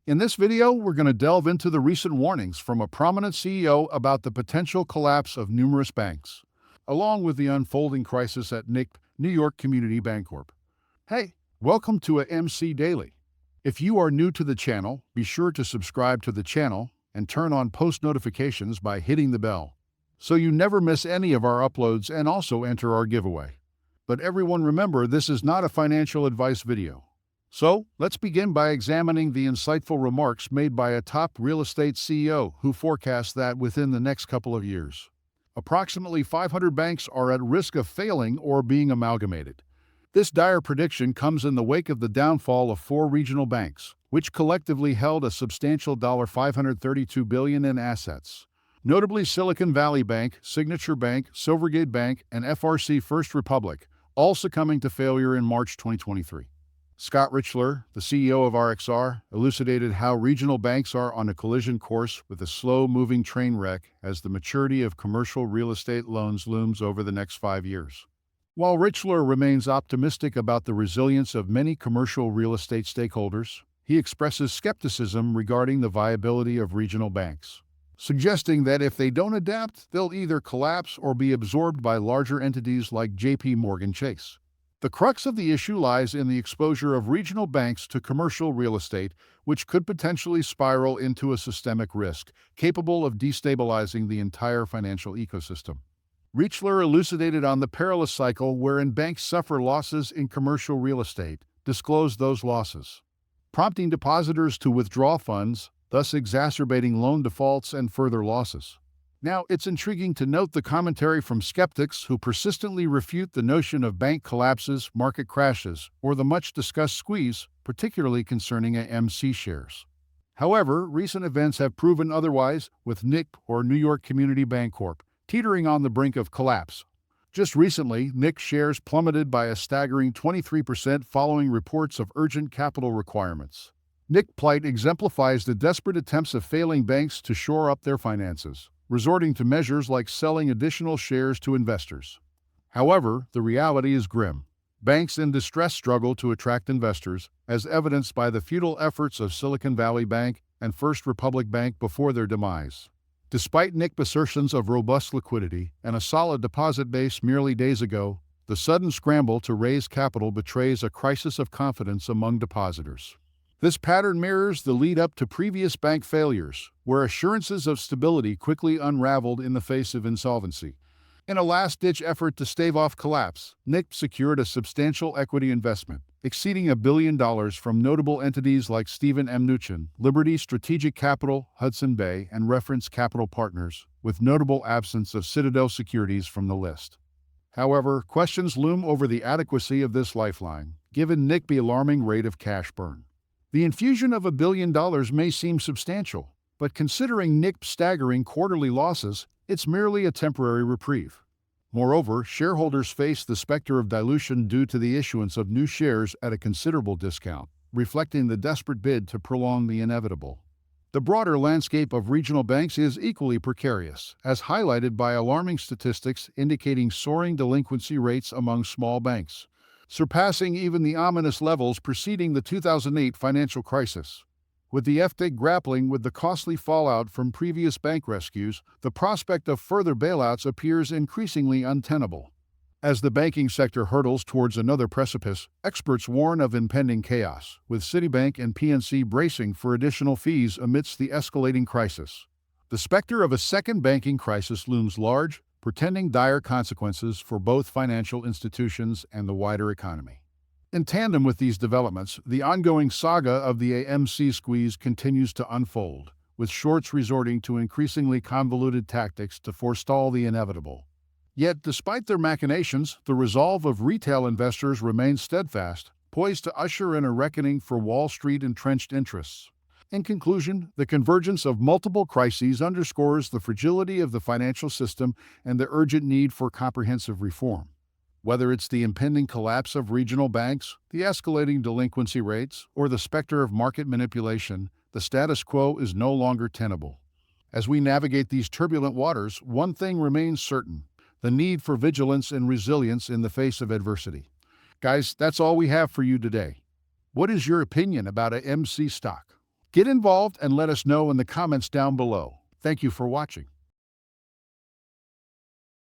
In this video, we're going to delve into the recent warnings from a prominent CEO about the potential collapse of numerous banks, along with the unfolding crisis at New York Community Bancorp. Hey, welcome to AMC Daily. If you are new to the channel, be sure to subscribe to the channel and turn on post notifications by hitting the bell, so you never miss any of our uploads, and also enter our giveaway. But everyone, remember, this is not a financial advice video. So, let's begin by examining the insightful remarks made by a top real estate CEO who forecasts that within the next couple of years, approximately 500 banks are at risk of failing or being amalgamated. This dire prediction comes in the wake of the downfall of 4 regional banks, which collectively held a substantial $532 billion in assets. Notably, Silicon Valley Bank, Signature Bank, Silvergate Bank, and FRC First Republic, all succumbing to failure in March 2023. Scott Richler, the CEO of RXR, elucidated how regional banks are on a collision course with a slow-moving train wreck as the maturity of commercial real estate loans looms over the next 5 years. While Richler remains optimistic about the resilience of many commercial real estate stakeholders, he expresses skepticism regarding the viability of regional banks, suggesting that if they don't adapt, they'll either collapse or be absorbed by larger entities like JP Chase. The crux of the issue lies in the exposure of regional banks to commercial real estate, which could potentially spiral into a systemic risk, capable of destabilizing the entire financial ecosystem. Richler elucidated on the perilous cycle wherein banks suffer losses in commercial real estate, disclosed those losses, prompting depositors to withdraw funds, thus exacerbating loan defaults and further losses. Now, it's intriguing to note the commentary from skeptics who persistently refute the notion of bank collapses, market crashes, or the much-discussed squeeze, particularly concerning AMC shares. However, recent events have proven otherwise, with New York Community Bancorp teetering on the brink of collapse. Just recently, NIC shares plummeted by a staggering 23% following reports of urgent capital requirements. NIC plight exemplifies the desperate attempts of failing banks to shore up their finances, resorting to measures like selling additional shares to investors. However, the reality is grim. Banks in distress struggle to attract investors, as evidenced by the futile efforts of Silicon Valley Bank and First Republic Bank before their demise. Despite NIC assertions of robust liquidity and a solid deposit base merely days ago, the sudden scramble to raise capital betrays a crisis of confidence among depositors. This pattern mirrors the lead-up to previous bank failures, where assurances of stability quickly unraveled in the face of insolvency. In a last-ditch effort to stave off collapse, NIC secured a substantial equity investment, exceeding $1 billion from notable entities like Stephen M. Mnuchin, Liberty Strategic Capital, Hudson Bay, and Reference Capital Partners, with notable absence of Citadel securities from the list. However, questions loom over the adequacy of this lifeline, given NIC's alarming rate of cash burn. The infusion of $1 billion may seem substantial, but considering NIC's staggering quarterly losses, it's merely a temporary reprieve. Moreover, shareholders face the specter of dilution due to the issuance of new shares at a considerable discount, reflecting the desperate bid to prolong the inevitable. The broader landscape of regional banks is equally precarious, as highlighted by alarming statistics indicating soaring delinquency rates among small banks, surpassing even the ominous levels preceding the 2008 financial crisis. With the FTD grappling with the costly fallout from previous bank rescues, the prospect of further bailouts appears increasingly untenable. As the banking sector hurdles towards another precipice, experts warn of impending chaos, with Citibank and PNC bracing for additional fees amidst the escalating crisis. The specter of a second banking crisis looms large, portending dire consequences for both financial institutions and the wider economy. In tandem with these developments, the ongoing saga of the AMC squeeze continues to unfold, with shorts resorting to increasingly convoluted tactics to forestall the inevitable. Yet, despite their machinations, the resolve of retail investors remains steadfast, poised to usher in a reckoning for Wall Street entrenched interests. In conclusion, the convergence of multiple crises underscores the fragility of the financial system and the urgent need for comprehensive reform. Whether it's the impending collapse of regional banks, the escalating delinquency rates, or the specter of market manipulation, the status quo is no longer tenable. As we navigate these turbulent waters, one thing remains certain: the need for vigilance and resilience in the face of adversity. Guys, that's all we have for you today. What is your opinion about AMC stock? Get involved and let us know in the comments down below. Thank you for watching.